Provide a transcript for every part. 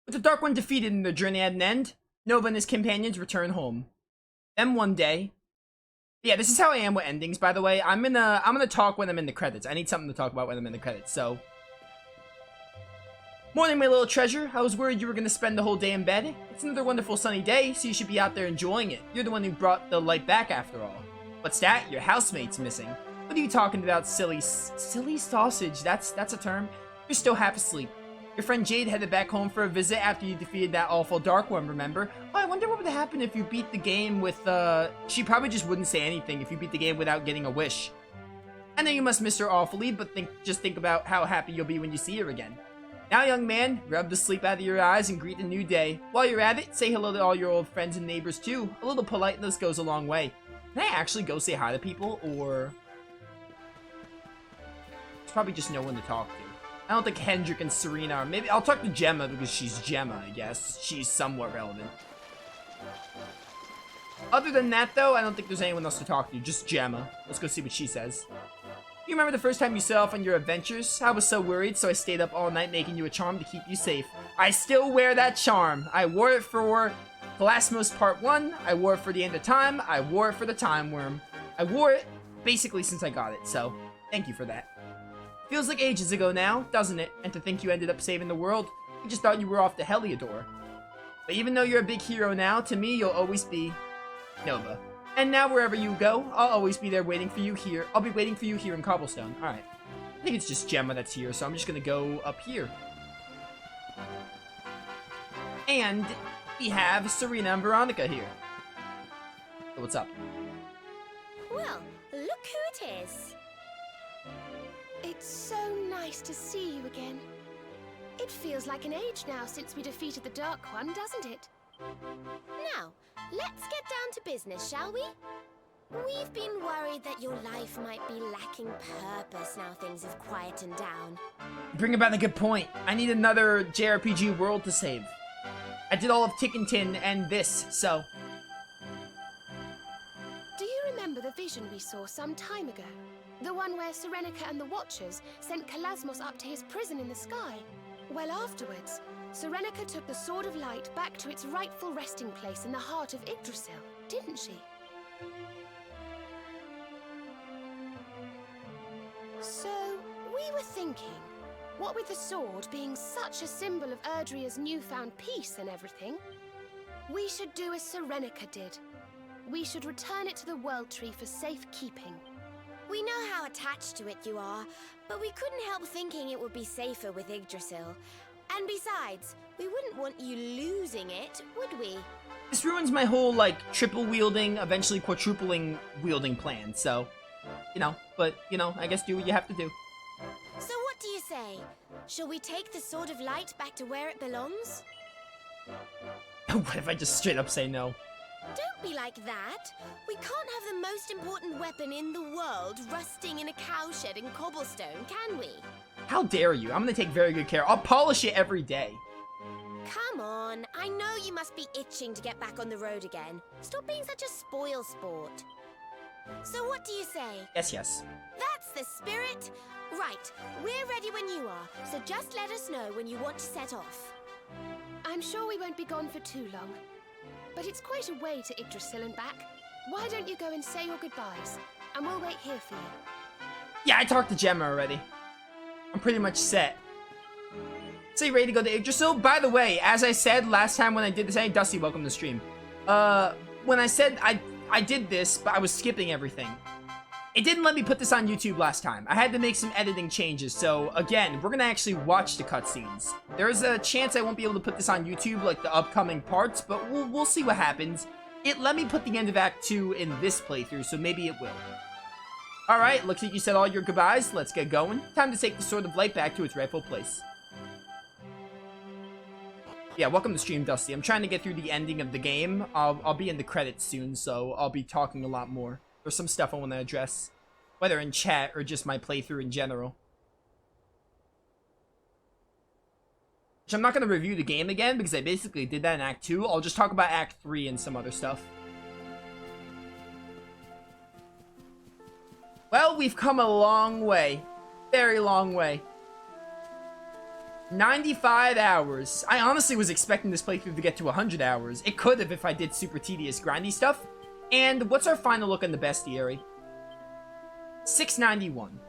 With the Dark One defeated and their journey at an end, Nova and his companions return home. Then one day... Yeah, this is how I am with endings, by the way. I'm gonna talk when I'm in the credits. I need something to talk about when I'm in the credits, so... Morning, my little treasure. I was worried you were gonna spend the whole day in bed. It's another wonderful sunny day, so you should be out there enjoying it. You're the one who brought the light back after all. What's that? Your housemate's missing. What are you talking about, silly sausage? That's a term. You're still half asleep. Your friend Jade headed back home for a visit after you defeated that awful Dark One, remember? Oh, I wonder what would happen if you beat the game with, She probably just wouldn't say anything if you beat the game without getting a wish. I know you must miss her awfully, but just think about how happy you'll be when you see her again. Now, young man, rub the sleep out of your eyes and greet the new day. While you're at it, say hello to all your old friends and neighbors, too. A little politeness goes a long way. Can I actually go say hi to people, or... There's probably just no one to talk to. I don't think Hendrik and Serena are. Maybe I'll talk to Gemma because she's Gemma, I guess. She's somewhat relevant. Other than that, though, I don't think there's anyone else to talk to. Just Gemma. Let's go see what she says. You remember the first time you set off on your adventures? I was so worried, so I stayed up all night making you a charm to keep you safe. I still wear that charm. I wore it for Plasmos Part 1. I wore it for the end of time. I wore it for the Time Worm. I wore it basically since I got it, so thank you for that. Feels like ages ago now, doesn't it? And to think you ended up saving the world. We just thought you were off to Heliodor. But even though you're a big hero now, to me, you'll always be Nova. And now wherever you go, I'll always be there waiting for you here. I'll be waiting for you here in Cobblestone. Alright. I think it's just Gemma that's here, so I'm just gonna go up here. And we have Serena and Veronica here. So what's up? Well, look who it is. It's so nice to see you again. It feels like an age now since we defeated the Dark One, doesn't it? Now, let's get down to business, shall we? We've been worried that your life might be lacking purpose now things have quietened down. You bring about a good point. I need another JRPG world to save. I did all of Tickentin and this, so... Do you remember the vision we saw some time ago? The one where Serenica and the Watchers sent Kalasmos up to his prison in the sky? Well, afterwards, Serenica took the Sword of Light back to its rightful resting place in the heart of Yggdrasil, didn't she? So, we were thinking, what with the sword being such a symbol of Erdria's newfound peace and everything, we should do as Serenica did. We should return it to the World Tree for safekeeping. We know how attached to it you are, but we couldn't help thinking it would be safer with Yggdrasil. And besides, we wouldn't want you losing it, would we? This ruins my whole, like, triple wielding, eventually quadrupling wielding plan, so... You know, but, you know, I guess do what you have to do. So what do you say? Shall we take the Sword of Light back to where it belongs? What if I just straight up say no? Don't be like that. We can't have the most important weapon in the world rusting in a cowshed in Cobblestone, can we? How dare you? I'm gonna take very good care. I'll polish it every day. Come on, I know you must be itching to get back on the road again. Stop being such a spoil sport. So what do you say? Yes. That's the spirit. Right, we're ready when you are, so just let us know when you want to set off. I'm sure we won't be gone for too long. But it's quite a way to Yggdrasil and back. Why don't you go and say your goodbyes, and we'll wait here for you. Yeah, I talked to Gemma already. I'm pretty much set. So you ready to go to Yggdrasil? By the way, as I said last time when I did this, hey Dusty, welcome to the stream. When I said I did this, but I was skipping everything. It didn't let me put this on YouTube last time. I had to make some editing changes, so again, we're gonna actually watch the cutscenes. There is a chance I won't be able to put this on YouTube, like the upcoming parts, but we'll see what happens. It let me put the end of Act 2 in this playthrough, so maybe it will. Alright, looks like you said all your goodbyes. Let's get going. Time to take the Sword of Light back to its rightful place. Yeah, welcome to stream, Dusty. I'm trying to get through the ending of the game. I'll be in the credits soon, so I'll be talking a lot more. There's some stuff I want to address, whether in chat or just my playthrough in general. Which I'm not going to review the game again, because I basically did that in Act 2. I'll just talk about Act 3 and some other stuff. Well, we've come a long way. Very long way. 95 hours. I honestly was expecting this playthrough to get to 100 hours. It could have if I did super tedious grindy stuff. And what's our final look on the bestiary? 691.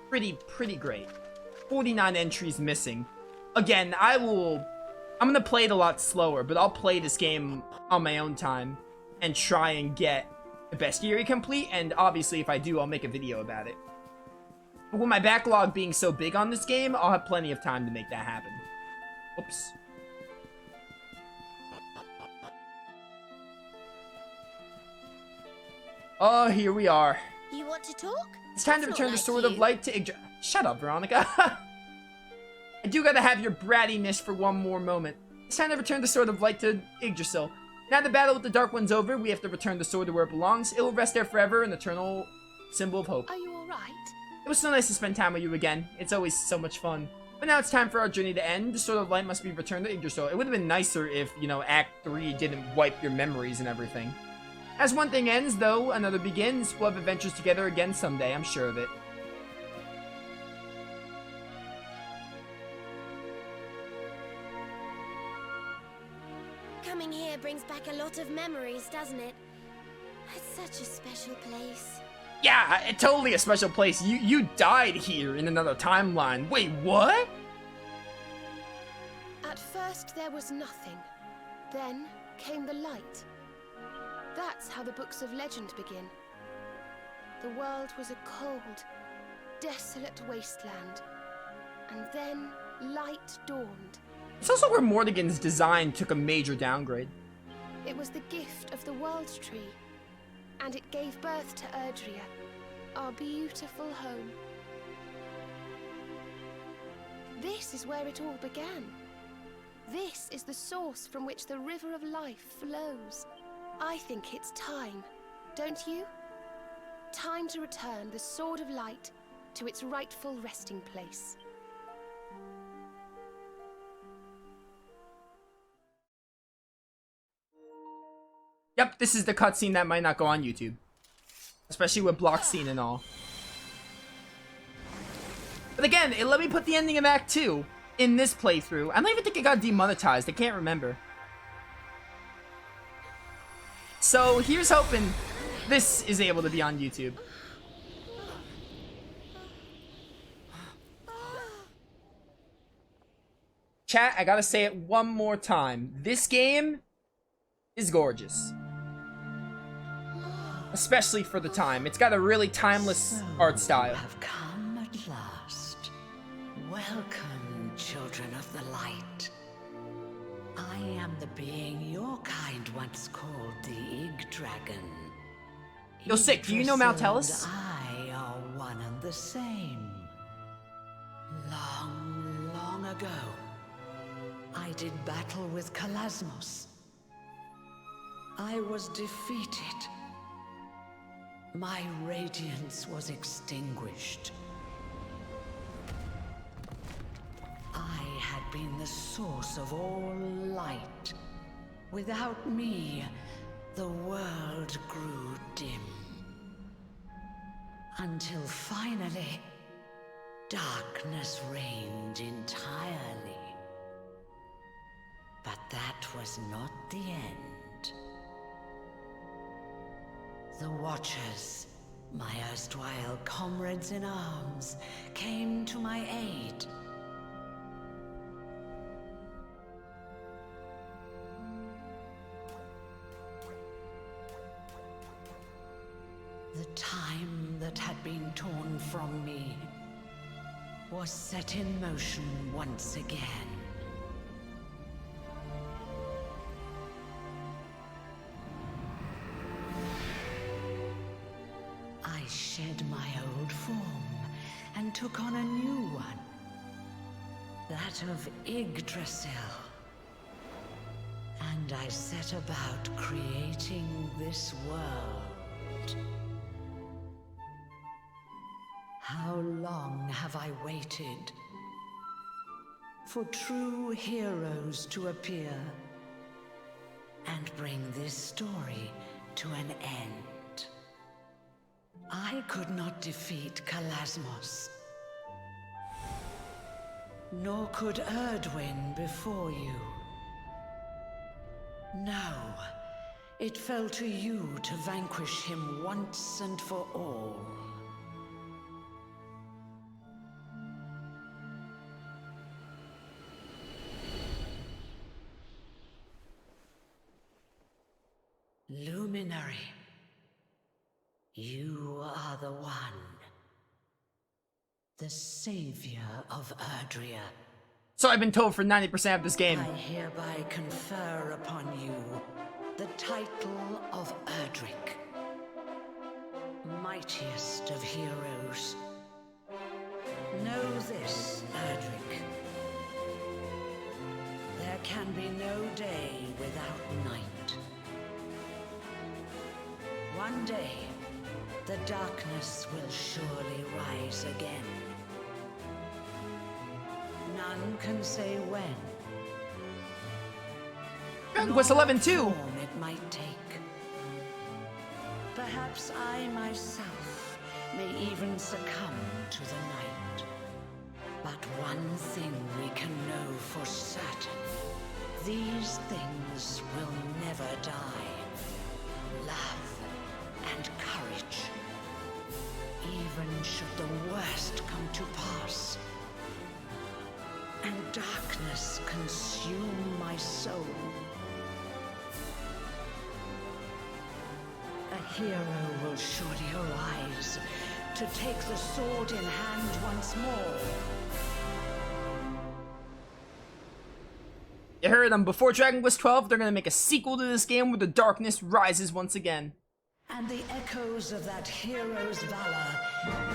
Pretty great. 49 entries missing. Again, I'm gonna play it a lot slower, but I'll play this game on my own time and try and get the bestiary complete, and obviously if I do, I'll make a video about it. But with my backlog being so big on this game, I'll have plenty of time to make that happen. Oops. Oh, here we are. You want to talk? It's time to That's return not the like Sword you. of Light to Yggdrasil. Shut up, Veronica. I do gotta have your brattiness for one more moment. It's time to return the Sword of Light to Yggdrasil. Now the battle with the Dark One's over, we have to return the sword to where it belongs. It will rest there forever, an eternal symbol of hope. Are you alright? It was so nice to spend time with you again. It's always so much fun. But now it's time for our journey to end. The Sword of Light must be returned to Yggdrasil. It would have been nicer if, you know, Act 3 didn't wipe your memories and everything. As one thing ends, though, another begins. We'll have adventures together again someday, I'm sure of it. Coming here brings back a lot of memories, doesn't it? It's such a special place. Yeah, totally a special place. You died here in another timeline. Wait, what? At first there was nothing. Then came the light. That's how the books of legend begin. The world was a cold, desolate wasteland. And then light dawned. It's also where Mordegon's design took a major downgrade. It was the gift of the World Tree. And it gave birth to Erdrick, our beautiful home. This is where it all began. This is the source from which the river of life flows. I think it's time, don't you? Time to return the Sword of Light to its rightful resting place. Yep, this is the cutscene that might not go on YouTube. Especially with block scene and all. But again, it let me put the ending of Act 2 in this playthrough. I don't even think it got demonetized. I can't remember. So here's hoping this is able to be on YouTube. Chat, I gotta say it one more time. This game is gorgeous. Especially for the time. It's got a really timeless art style. You have come at last. Welcome, children of the light. I am the being your kind once called the Ig Dragon. Yo, Sick, do you know Maltellus? And I are one and the same. Long, long ago, I did battle with Kalasmos. I was defeated. My radiance was extinguished. I had been the source of all light. Without me, the world grew dim. Until finally, darkness reigned entirely. But that was not the end. The Watchers, my erstwhile comrades in arms, came to my aid. The time that had been torn from me was set in motion once again. I shed my old form and took on a new one. That of Yggdrasil. And I set about creating this world. How long have I waited for true heroes to appear and bring this story to an end? I could not defeat Kalasmos. nor could Erdwin before you. Now, it fell to you to vanquish him once and for all. Luminary, you are the one. The savior of Erdria. So I've been told for 90% of this game. I hereby confer upon you the title of Erdrick, mightiest of heroes. Know this, Erdrick. There can be no day without night. One day, the darkness will surely rise again. None can say when. Dragon Quest 11 too. Form it might take. Perhaps I myself may even succumb to the night. But one thing we can know for certain. These things will never die. Love and courage. Even should the worst come to pass, and darkness consume my soul, a hero will surely arise to take the sword in hand once more. You heard them. Before Dragon Quest 12, they're gonna make a sequel to this game where the darkness rises once again. And the echoes of that hero's valor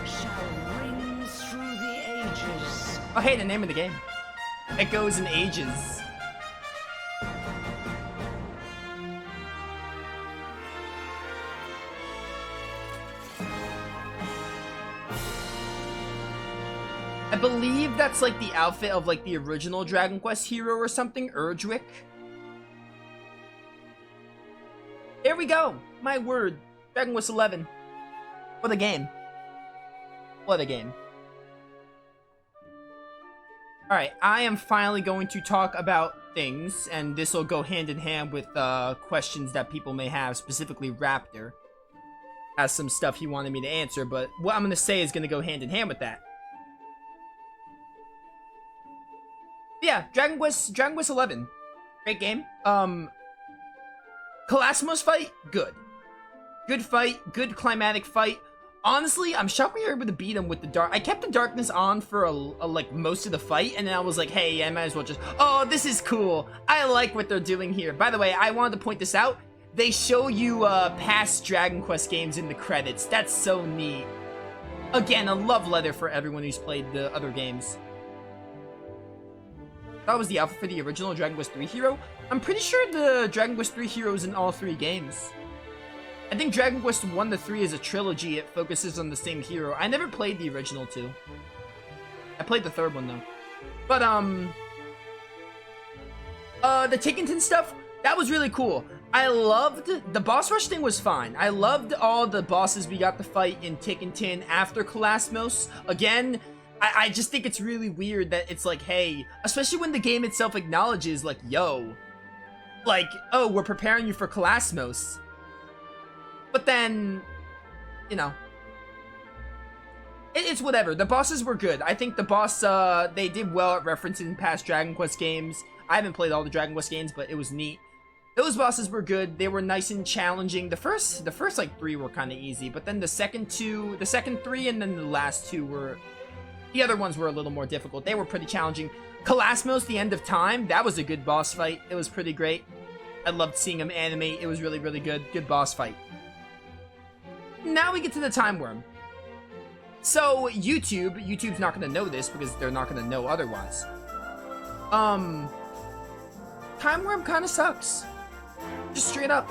shall ring through the ages. Oh hey, the name of the game. Echoes and Ages. I believe that's like the outfit of like the original Dragon Quest hero or something, Erdrick. There we go. My word. Dragon Quest 11. What a game. What a game. Alright, I am finally going to talk about things, and this will go hand in hand with questions that people may have, specifically Raptor. Has some stuff he wanted me to answer, but what I'm going to say is going to go hand in hand with that. Yeah, Dragon Quest 11. Great game. Kalasmos fight, good. Good fight, good climatic fight. Honestly, I'm shocked we were able to beat him with the dark. I kept the darkness on for like most of the fight, and then I was like, hey, I might as well just. Oh, this is cool. I like what they're doing here. By the way, I wanted to point this out. They show you past Dragon Quest games in the credits. That's so neat. Again, a love letter for everyone who's played the other games. That was the outfit for the original Dragon Quest 3 hero. I'm pretty sure the Dragon Quest 3 hero is in all 3 games. I think Dragon Quest 1 to 3 is a trilogy. It focuses on the same hero. I never played the original 2. I played the 3rd one though. But the Tickenton stuff, that was really cool. I loved the boss rush thing was fine. I loved all the bosses we got to fight in Tickenton after Kalasmos. Again, I just think it's really weird that it's like, hey, especially when the game itself acknowledges like, yo, like, oh, we're preparing you for Kalasmos. But then, you know, it's whatever. The bosses were good. I think the boss, they did well at referencing past Dragon Quest games. I haven't played all the Dragon Quest games, but it was neat. Those bosses were good. They were nice and challenging. The first like 3 were kind of easy, but then the second 3, and then the last 2 were, the other ones were a little more difficult. They were pretty challenging. Kalasmos, the End of Time, that was a good boss fight. It was pretty great. I loved seeing him animate. It was really, really good. Good boss fight. Now we get to the Time Worm. So, YouTube's not going to know this because they're not going to know otherwise. Time Worm kind of sucks. Just straight up.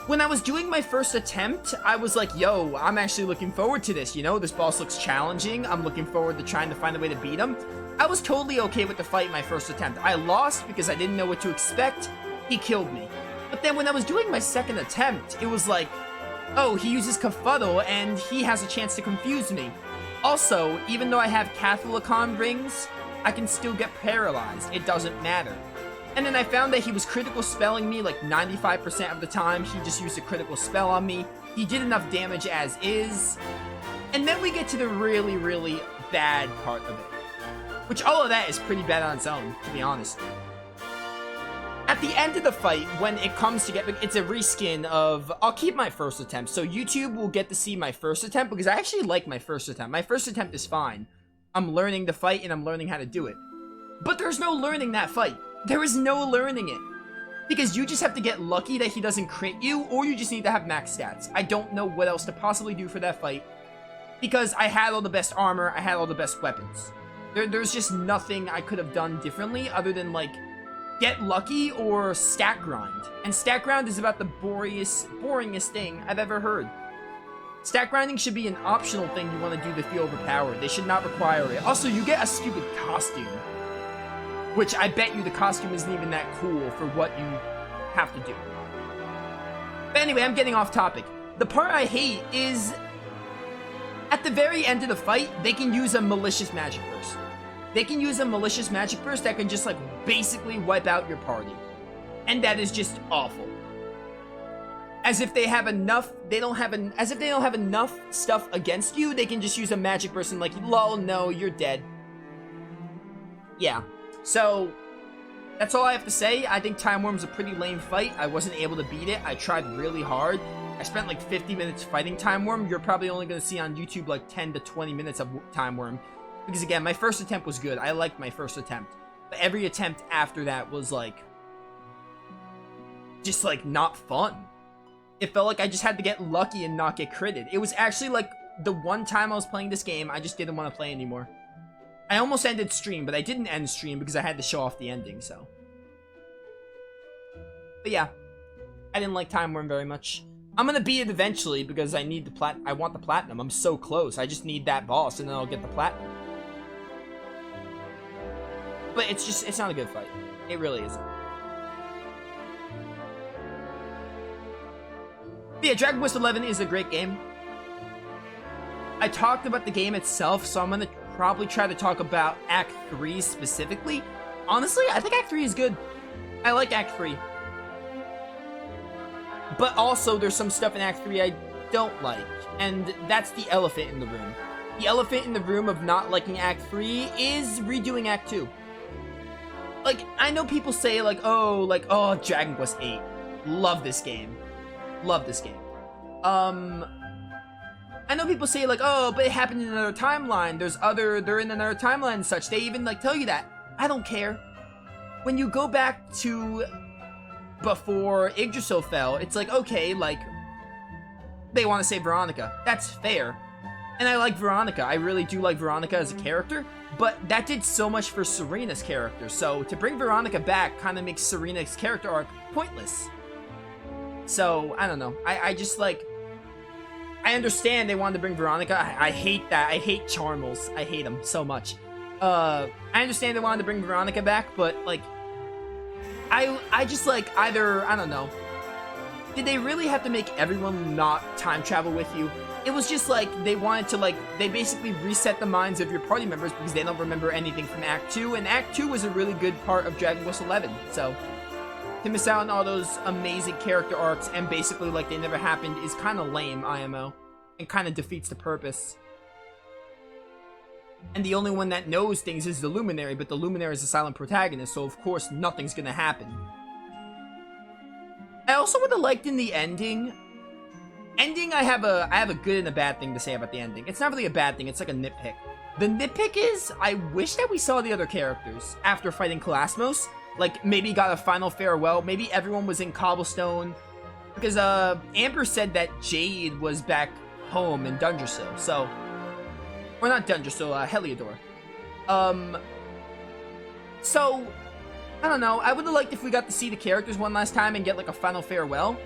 When I was doing my first attempt, I was like, yo, I'm actually looking forward to this, you know? This boss looks challenging. I'm looking forward to trying to find a way to beat him. I was totally okay with the fight my first attempt. I lost because I didn't know what to expect. He killed me. But then when I was doing my second attempt, it was like, oh, he uses Kafuddle and he has a chance to confuse me. Also, even though I have Cathalicon rings, I can still get paralyzed. It doesn't matter. And then I found that he was critical spelling me like 95% of the time. He just used a critical spell on me. He did enough damage as is. And then we get to the really, really bad part of it. Which all of that is pretty bad on its own, to be honest. At the end of the fight, when it comes to it's a reskin of, I'll keep my first attempt. So YouTube will get to see my first attempt because I actually like my first attempt. My first attempt is fine. I'm learning the fight and I'm learning how to do it. But there's no learning that fight. There is no learning it. Because you just have to get lucky that he doesn't crit you, or you just need to have max stats. I don't know what else to possibly do for that fight. Because I had all the best armor, I had all the best weapons. There's just nothing I could have done differently other than, like, get lucky or stat grind. And stat grind is about the boringest thing I've ever heard. Stat grinding should be an optional thing you want to do to feel overpowered. They should not require it. Also, you get a stupid costume. Which I bet you the costume isn't even that cool for what you have to do. But anyway, I'm getting off topic. The part I hate is at the very end of the fight, they can use a malicious magic burst. They can use a malicious magic burst that can just like basically wipe out your party. And that is just awful. As if they have enough, as if they don't have enough stuff against you, they can just use a magic burst and like, lol, no, you're dead. Yeah. So, that's all I have to say. I think Time Worm's a pretty lame fight. I wasn't able to beat it. I tried really hard. I spent like 50 minutes fighting Time Worm. You're probably only going to see on YouTube like 10 to 20 minutes of Time Worm. Because again, my first attempt was good. I liked my first attempt. But every attempt after that was like, just like not fun. It felt like I just had to get lucky and not get critted. It was actually like the one time I was playing this game, I just didn't want to play anymore. I almost ended stream, but I didn't end stream because I had to show off the ending, so. But yeah, I didn't like Time Worm very much. I'm gonna beat it eventually because I need the I want the platinum. I'm so close. I just need that boss and then I'll get the platinum. But it's not a good fight. It really isn't. But yeah, Dragon Quest XI is a great game. I talked about the game itself, so I'm gonna probably try to talk about Act 3 specifically. Honestly, I think Act 3 is good. I like Act 3. But also, there's some stuff in Act 3 I don't like. And that's the elephant in the room. The elephant in the room of not liking Act 3 is redoing Act 2. Like, I know people say, like, oh, Dragon Quest 8. Love this game. Love this game. I know people say, like, oh, but it happened in another timeline. They're in another timeline and such. They even, like, tell you that. I don't care. When you go back to before Yggdrasil fell, it's like, okay, like, they want to save Veronica. That's fair. And I like Veronica. I really do like Veronica as a character. But that did so much for Serena's character. So to bring Veronica back kind of makes Serena's character arc pointless. So, I don't know. I just, like, I understand they wanted to bring Veronica. I hate that. I hate Charmels. I hate them so much. I understand they wanted to bring Veronica back, but, like, I just, like, either, I don't know. Did they really have to make everyone not time travel with you? It was just, like, they wanted to, like, they basically reset the minds of your party members because they don't remember anything from Act 2, and Act 2 was a really good part of Dragon Quest XI, so to miss out on all those amazing character arcs and basically like they never happened is kind of lame, IMO, and kind of defeats the purpose. And the only one that knows things is the Luminary, but the Luminary is a silent protagonist, so of course nothing's gonna happen. I also would have liked in the ending, I have a good and a bad thing to say about the ending. It's not really a bad thing, it's like a nitpick. The nitpick is, I wish that we saw the other characters after fighting Kalasmos. Like, maybe got a final farewell. Maybe everyone was in Cobblestone. Because, Amber said that Jade was back home in Dungersill. So, or not Dungersill, Heliodor. So, I don't know. I would have liked if we got to see the characters one last time and get, like, a final farewell.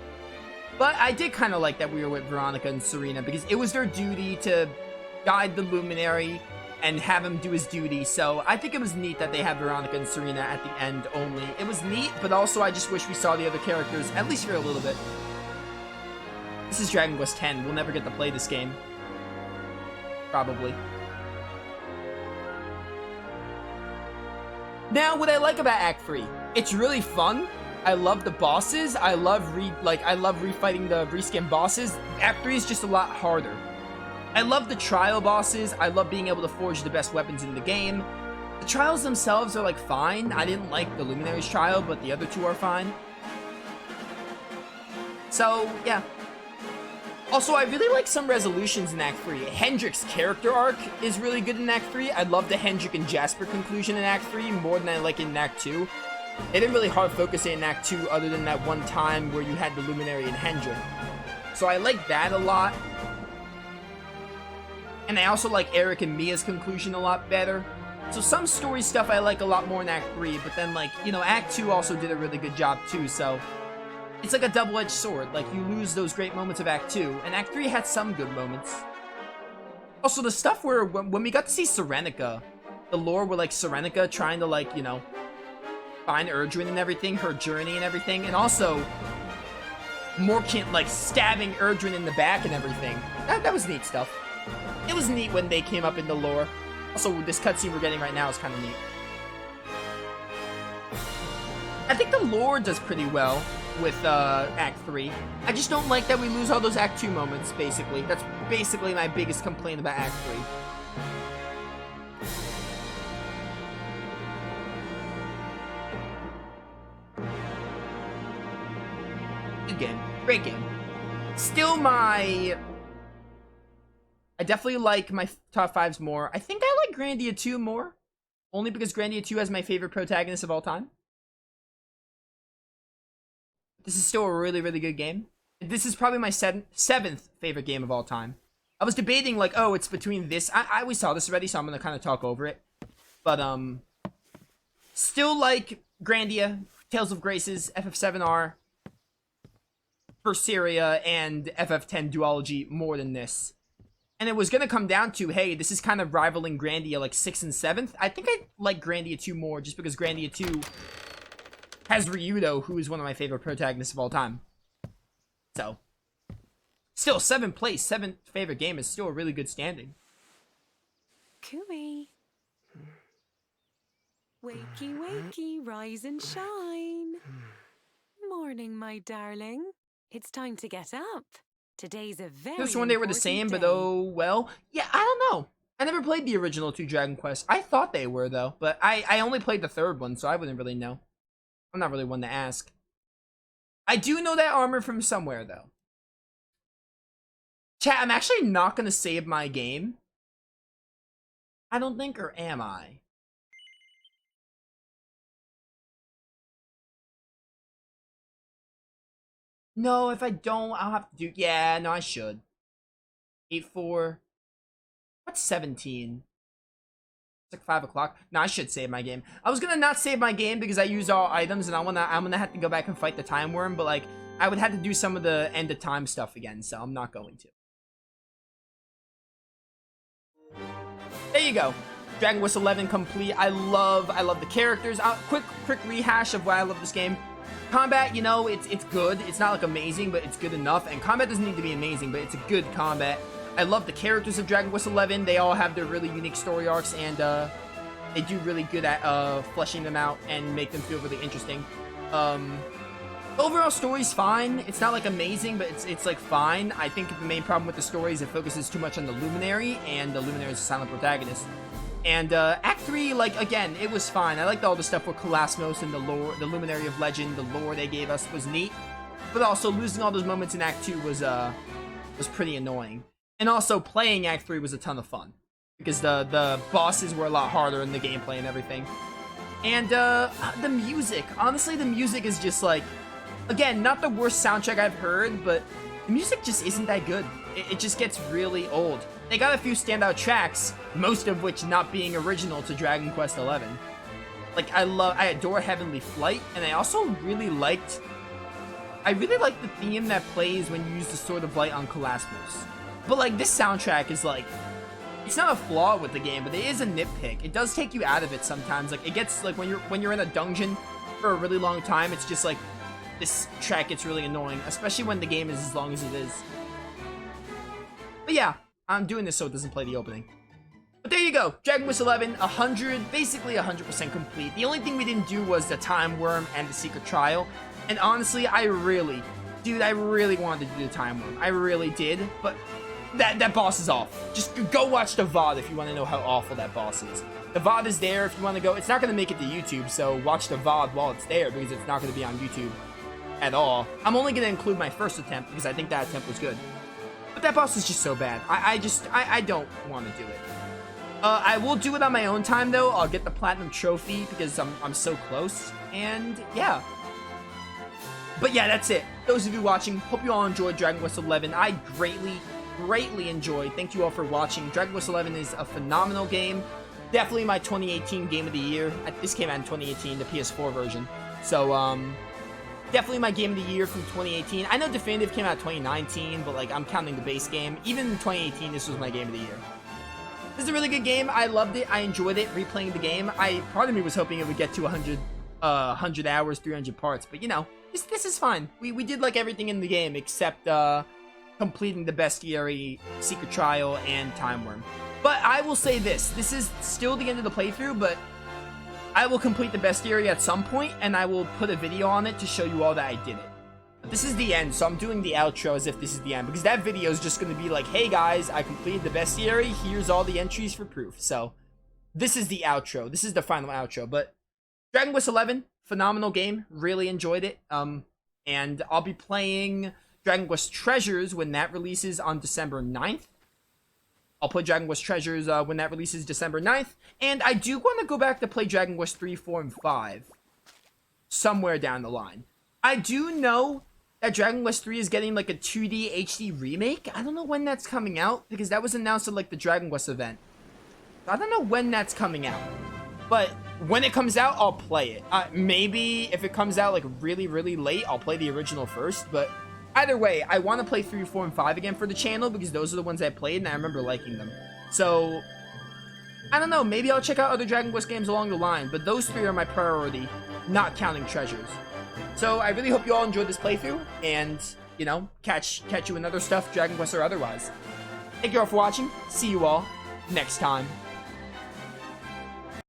But I did kind of like that we were with Veronica and Serena. Because it was their duty to guide the Luminary and have him do his duty, so I think it was neat that they had Veronica and Serena at the end only. It was neat, but also I just wish we saw the other characters, at least for a little bit. This is Dragon Quest X. We'll never get to play this game. Probably. Now, what I like about Act 3, it's really fun. I love the bosses. I love refighting the reskin bosses. Act 3 is just a lot harder. I love the trial bosses. I love being able to forge the best weapons in the game. The trials themselves are like fine. I didn't like the Luminaries trial, but the other two are fine. So, yeah. Also, I really like some resolutions in Act 3. Hendrick's character arc is really good in Act 3. I love the Hendrick and Jasper conclusion in Act 3 more than I like it in Act 2. They didn't really hard focus it in Act 2 other than that one time where you had the Luminary and Hendrick. So I like that a lot. And I also like Eric and Mia's conclusion a lot better. So some story stuff I like a lot more in Act 3, but then, like, you know, Act 2 also did a really good job too, so it's like a double-edged sword. Like, you lose those great moments of Act 2, and Act 3 had some good moments. Also, the stuff where, when we got to see Serenica, the lore where, like, Serenica trying to, like, you know, find Erdrick and everything, her journey and everything, and also Morkant, like, stabbing Erdrick in the back and everything. That was neat stuff. It was neat when they came up in the lore. Also, this cutscene we're getting right now is kind of neat. I think the lore does pretty well with Act 3. I just don't like that we lose all those Act 2 moments, basically. That's basically my biggest complaint about Act 3. Good game. Great game. Still I definitely like my top 5s more. I think I like Grandia 2 more. Only because Grandia 2 has my favorite protagonist of all time. This is still a really, really good game. This is probably my seventh favorite game of all time. I was debating, like, oh, it's between this. We saw this already, so I'm going to kind of talk over it. But, still like Grandia, Tales of Graces, FF7R, Berseria, and FF10 Duology more than this. And it was going to come down to, hey, this is kind of rivaling Grandia, like, 6th and 7th. I think I like Grandia 2 more, just because Grandia 2 has Ryudo, who is one of my favorite protagonists of all time. So, still, 7th place, 7th favorite game is still a really good standing. Cooey. Wakey, wakey, rise and shine. Morning, my darling. It's time to get up. Today's a very Just when they were the same, but oh, well. Yeah, I don't know. I never played the original 2 Dragon Quests. I thought they were, though. But I only played the 3rd one, so I wouldn't really know. I'm not really one to ask. I do know that armor from somewhere, though. Chat, I'm actually not going to save my game. I don't think, or am I? No, if I don't, I'll have to do... Yeah, no, I should. 8-4. What's 17? It's like 5 o'clock. No, I should save my game. I was gonna not save my game because I used all items and I'm gonna have to go back and fight the Time Worm, but, like, I would have to do some of the end of time stuff again, so I'm not going to. There you go. Dragon Quest 11 complete. I love the characters. Quick rehash of why I love this game. Combat, you know, it's good. It's not, like, amazing, but it's good enough. And combat doesn't need to be amazing, but it's a good combat. I love the characters of Dragon Quest 11. They all have their really unique story arcs, and they do really good at fleshing them out and make them feel really interesting. Overall story's fine. It's not, like, amazing, but it's like fine. I think the main problem with the story is it focuses too much on the Luminary, and the Luminary is a silent protagonist. And Act 3, like, again, it was fine. I liked all the stuff with Kolasmos and the lore, the Luminary of Legend, the lore they gave us was neat. But also, losing all those moments in Act 2 was pretty annoying. And also, playing Act 3 was a ton of fun. Because the bosses were a lot harder in the gameplay and everything. And the music. Honestly, the music is just, like, again, not the worst soundtrack I've heard, but the music just isn't that good. It just gets really old. They got a few standout tracks, most of which not being original to Dragon Quest 11. Like, I adore Heavenly Flight, and I also really liked the theme that plays when you use the Sword of Light on Kolasmos. But, like, this soundtrack is, like, it's not a flaw with the game, but it is a nitpick. It does take you out of it sometimes. Like, it gets, like, when you're in a dungeon for a really long time, it's just, like, this track gets really annoying, especially when the game is as long as it is. But yeah, I'm doing this so it doesn't play the opening. But there you go, Dragon Quest 11, 100, basically 100% complete. The only thing we didn't do was the Time Worm and the Secret Trial. And honestly, I really wanted to do the Time Worm. I really did, but that boss is awful. Just go watch the VOD if you want to know how awful that boss is. The VOD is there if you want to go. It's not going to make it to YouTube, so watch the VOD while it's there because it's not going to be on YouTube at all. I'm only going to include my first attempt because I think that attempt was good. But that boss is just so bad. I don't want to do it. I will do it on my own time, though. I'll get the Platinum Trophy because I'm so close. And, yeah. But, yeah, that's it. Those of you watching, hope you all enjoyed Dragon Quest 11. I greatly enjoyed. Thank you all for watching. Dragon Quest 11 is a phenomenal game. Definitely my 2018 Game of the Year. This came out in 2018, the PS4 version. So, definitely my Game of the Year from 2018. I know Definitive came out in 2019, but, like, I'm counting the base game. Even in 2018, this was my Game of the Year. This is a really good game. I loved it. I enjoyed it, replaying the game. Part of me was hoping it would get to 100 hours, 300 parts. But, you know, this is fine. We did, like, everything in the game except completing the Bestiary, Secret Trial, and Time Worm. But I will say this. This is still the end of the playthrough, but I will complete the Bestiary at some point, and I will put a video on it to show you all that I did it. This is the end, so I'm doing the outro as if this is the end, because that video is just going to be like, hey guys, I completed the Bestiary, here's all the entries for proof. So, this is the outro. This is the final outro, but Dragon Quest 11, phenomenal game, really enjoyed it, and I'll be playing Dragon Quest Treasures when that releases on December 9th. I'll play Dragon Quest Treasures when that releases December 9th, and I do want to go back to play Dragon Quest 3, 4, and 5 somewhere down the line. I do know that Dragon Quest 3 is getting like a 2D HD remake. I don't know when that's coming out because that was announced at like the Dragon Quest event. I don't know when that's coming out. But when it comes out, I'll play it. Maybe if it comes out like really late, I'll play the original first. But either way, I want to play 3, 4, and 5 again for the channel because those are the ones I played and I remember liking them. So, I don't know. Maybe I'll check out other Dragon Quest games along the line. But those 3 are my priority, not counting Treasures. So, I really hope you all enjoyed this playthrough, and, you know, catch you in other stuff, Dragon Quest or otherwise. Thank you all for watching. See you all next time.